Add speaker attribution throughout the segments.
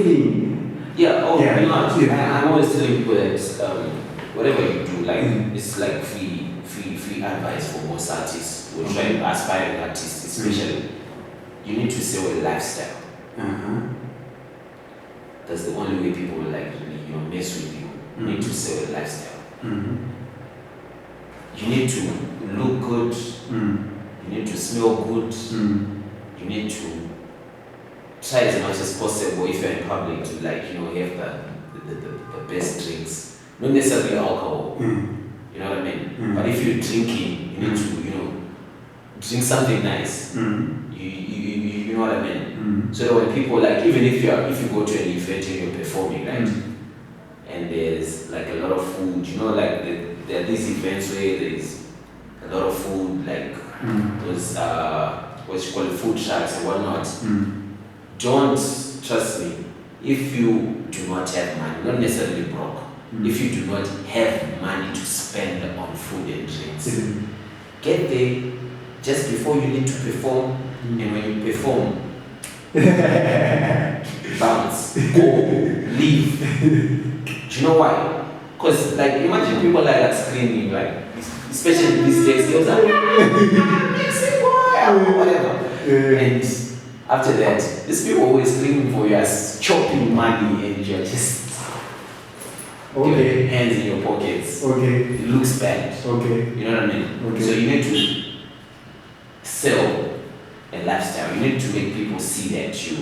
Speaker 1: Pretty much. I'm always telling people that whatever you do, like it's like free advice for most artists who try aspiring artists, especially. You need to sell a lifestyle. That's the only way people will like really, mess with you. You need to sell a lifestyle. You need to look good. You need to smell good. You need to try as much as possible if you're in public to have the best drinks. Not necessarily alcohol. You know what I mean? But if you're drinking, you need to, drink something nice. You know what I mean? So that when people even if you go to an event and you're performing, right? And there's like a lot of food, there are these events where there's a lot of food, like those what you call it, food trucks and whatnot. Don't, trust me, if you do not have money, not necessarily broke, if you do not have money to spend on food and drinks, get there just before you need to perform, and when you perform, bounce, go, leave. Do you know why? Because imagine people screaming, especially these days, girls are whatever. And after that, these people always screaming for you as chopping money, and you're just your hands in your pockets. It looks bad. You know what I mean? So you need to sell a lifestyle. You need to make people see that you.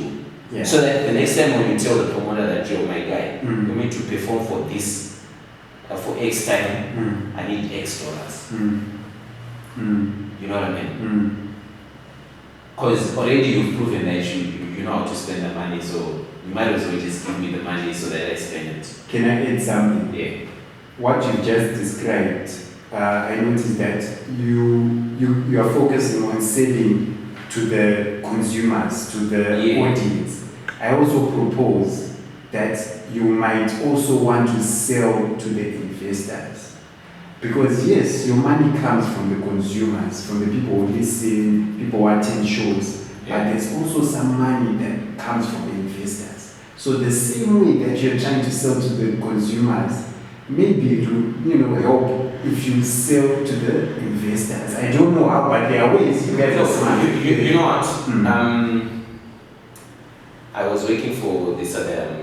Speaker 1: So that the next time when you tell the promoter that you're my guy, you need to perform for this, for X time, I need X dollars. You know what I mean? Because already you've proven that you know how to spend the money, so you might as well just give me the money so that I spend it.
Speaker 2: Can I add something?
Speaker 1: Yeah.
Speaker 2: What you just described, I noticed that you are focusing on selling to the consumers, to the audience. I also propose that you might also want to sell to the investors. Because yes, your money comes from the consumers, from the people who listen, people who attend shows, but there's also some money that comes from the investors. So the same way that you're trying to sell to the consumers, maybe it will help if you sell to the investors. I don't know how, but there are ways you guys are smart.
Speaker 1: You know what? I was working for this other,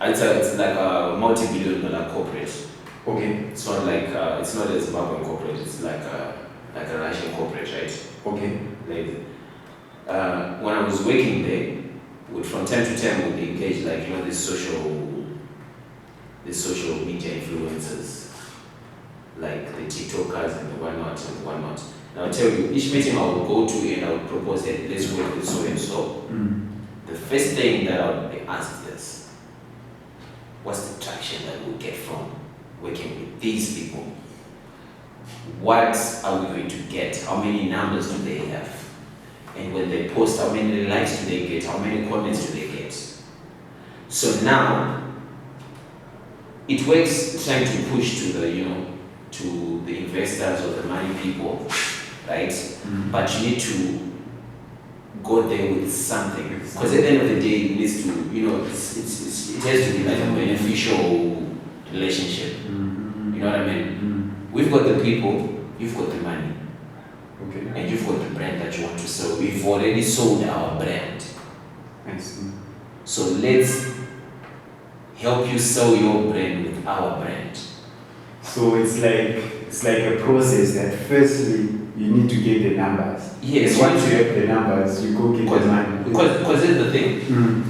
Speaker 1: it's like a multi-billion-dollar corporate. It's not like it's not a Zimbabwean corporate. It's like a Russian corporate, right? When I was working there, from time to time would engage these social media influencers, like the TikTokers and the whatnot. And I'll tell you, each meeting I would go to and I would propose that let's work with so and so. The first thing that I would be asked is, what's the traction that we'll get from working with these people? What are we going to get? How many numbers do they have? And when they post, how many likes do they get? How many comments do they get? So now, it works trying to push to the, to the investors or the money people, right? But you need to go there with something. Because at the end of the day, it needs to, it has to be like a beneficial relationship. You know what I mean? We've got the people, you've got the money. And you've got the brand that you want to sell. We've already sold our brand.
Speaker 2: I see.
Speaker 1: So let's help you sell your brand with our brand.
Speaker 2: So it's like a process that firstly you need to get the numbers.
Speaker 1: Yes.
Speaker 2: And once you have the numbers, you go get the money.
Speaker 1: Because here's the thing.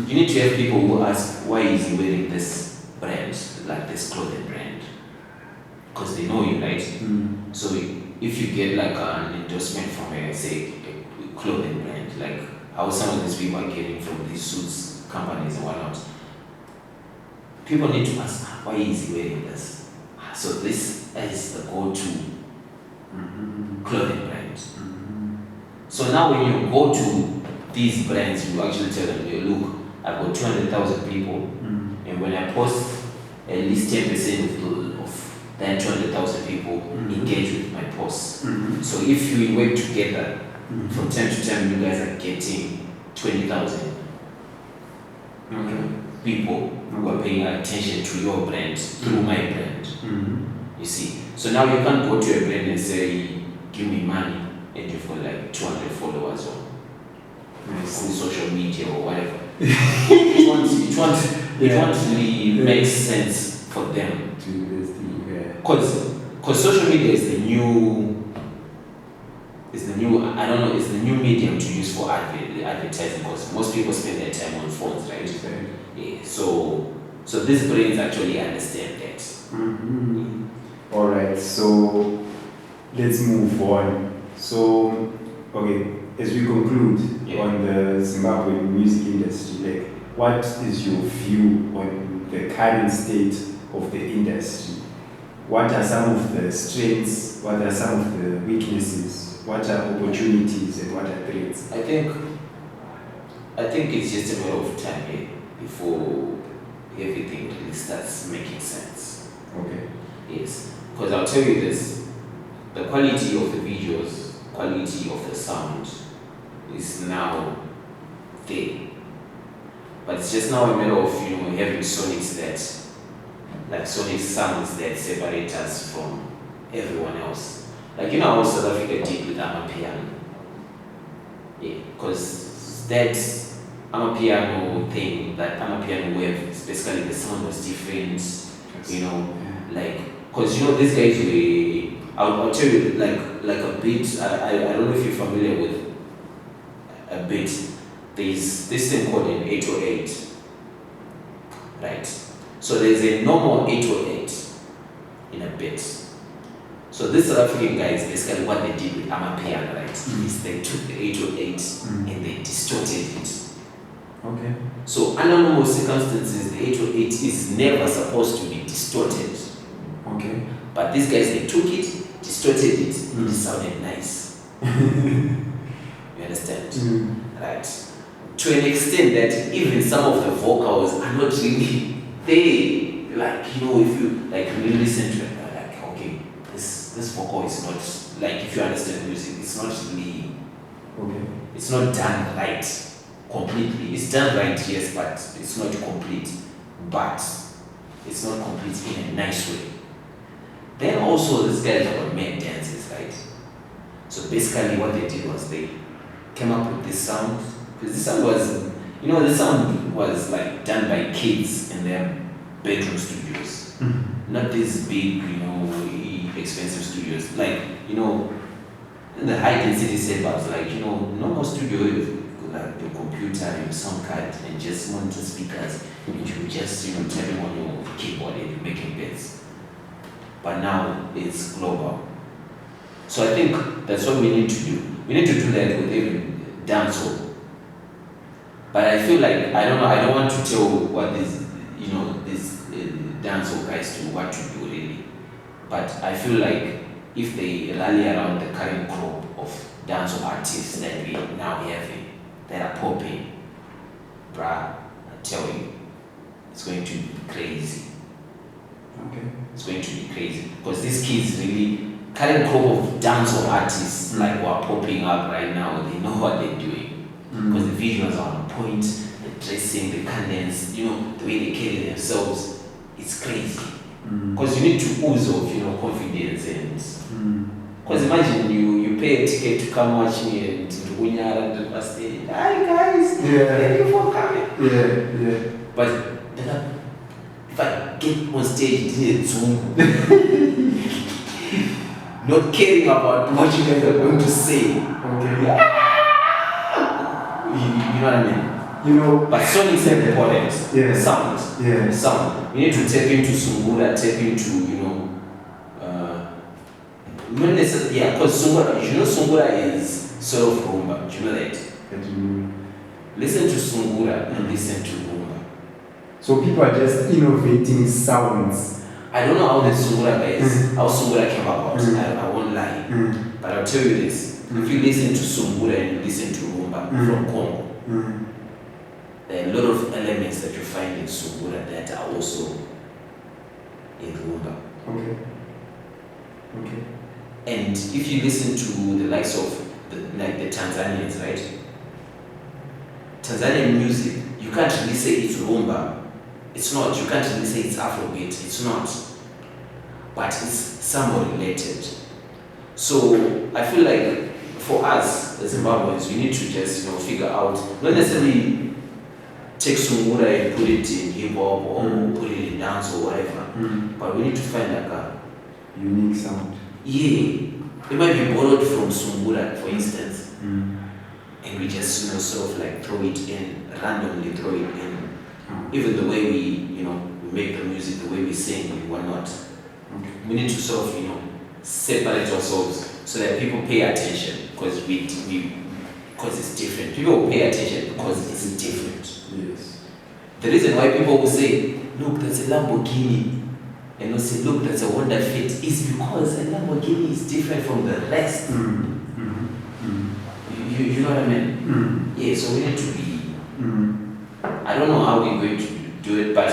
Speaker 1: You need to have people who ask, why is he wearing this brand, like this clothing brand? Because they know you, right? So if you get an endorsement from a clothing brand, like how some of these people are getting from these suits companies and whatnot, people need to ask, why is he wearing this? So this is the go-to clothing brand. So now when you go to these brands, you actually tell them, look, I've got 200,000 people, and when I post, at least 10% of that 200,000 people engage with my posts. So if you work together, from time to time you guys are getting 20,000 people who are paying attention to your brand through my brand. You see, so now you can't go to a brand and say, give me money, and you've got like 200 followers on social media or whatever. it won't really make sense for them
Speaker 2: to invest in.
Speaker 1: Because social media is the new it's the new medium to use for advertising, because most people spend their time on phones, right? Yeah. So these brands actually understand that.
Speaker 2: All right, so let's move on. So, okay, as we conclude on the Zimbabwean music industry, like, what is your view on the current state of the industry? What are some of the strengths? What are some of the weaknesses? What are opportunities and what are threats?
Speaker 1: I think it's just a matter of time before everything really starts making sense.
Speaker 2: Okay.
Speaker 1: Yes, because I'll tell you this: the quality of the videos, quality of the sound is now there. But it's just now a matter of having sonics sonic sounds that separate us from everyone else. Like how South Africa did with Amapiano. Yeah, because that Amapiano thing, that Amapiano wave, basically the sound was different. Because these guys were, I'll tell you, like a beat. I don't know if you're familiar with a beat. There's this thing called an 808, right? So there's a normal 808 in a beat. So these South African guys, basically what they did with Amapiano, right, is they took the 808 and they distorted it.
Speaker 2: Okay.
Speaker 1: So under normal circumstances, the 808 is never supposed to be distorted.
Speaker 2: Okay.
Speaker 1: But these guys, they took it, distorted it, and it sounded nice. You understand? Right. To an extent that even some of the vocals are not really there. Like, if you really listen to it, you're like, okay, this vocal is not, like, if you understand music, it's not really, it's not done right completely. It's done right, yes, but it's not complete. But it's not complete in a nice way. Then also, these guys were made dances, right? So basically what they did was they came up with this sound, because this sound was, the sound was like done by kids in their bedroom studios. Not these big, expensive studios. Like, in the high density setups, like, normal studio, like your computer, your sound card, and just monitor speakers, and you just, tapping on your keyboard and you're making beats. But now it's global. So I think that's what we need to do. We need to do that with even dancehall. But I feel like, I don't want to tell what these dancehall guys do, what to do really. But I feel like if they rally around the current crop of dancehall artists that we now have, that are popping, bruh, I tell you, it's going to be crazy.
Speaker 2: Okay.
Speaker 1: It's going to be crazy. Because these kids really, current crop of dancehall artists who are popping up right now, they know what they're doing. Because the visuals are on point, the dressing, the cadence, the way they carry themselves, it's crazy. Because you need to ooze of confidence and because imagine you pay a ticket to come watch me and Unyara and the stage. Hi guys, thank you for coming.
Speaker 2: Yeah.
Speaker 1: But if I get on stage, it's Zoom. Not caring about what you guys are going to say.
Speaker 2: Okay.
Speaker 1: You know what I mean? But song is important. Sound.
Speaker 2: Yeah.
Speaker 1: Sound. You need to tap into Sungura, tap into, because Sungura, Sungura is sort of rumba. Do you know that? Listen to Sungura and listen to rumba.
Speaker 2: So people are just innovating sounds.
Speaker 1: I don't know how the Sungura guys, how Sungura came about. I won't lie. But I'll tell you this. If you listen to Sungura and you listen to rumba from Congo, there are a lot of elements that you find in Sungura that are also in rumba.
Speaker 2: Okay.
Speaker 1: And if you listen to the likes of the Tanzanians, right? Tanzanian music you can't really say it's rumba. It's not. You can't really say it's Afrobeat. It's not. But it's somewhat related. So I feel like for us as Zimbabweans, we need to just figure out, not necessarily take Sungura and put it in hip hop or put it in dance or whatever, but we need to find like a
Speaker 2: unique sound.
Speaker 1: Yeah, it might be borrowed from Sungura, for instance, and we just sort of like throw it in, randomly throw it in. Even the way we we make the music, the way we sing and whatnot. We need to sort of separate ourselves so that people pay attention because because it's different. People will pay attention because it's different.
Speaker 2: Yes.
Speaker 1: The reason why people will say, look, that's a Lamborghini, and they'll say, look, that's a Honda Fit, is because a Lamborghini is different from the rest. You know what I mean? Yeah, so we need to be. I don't know how we're going to do it, but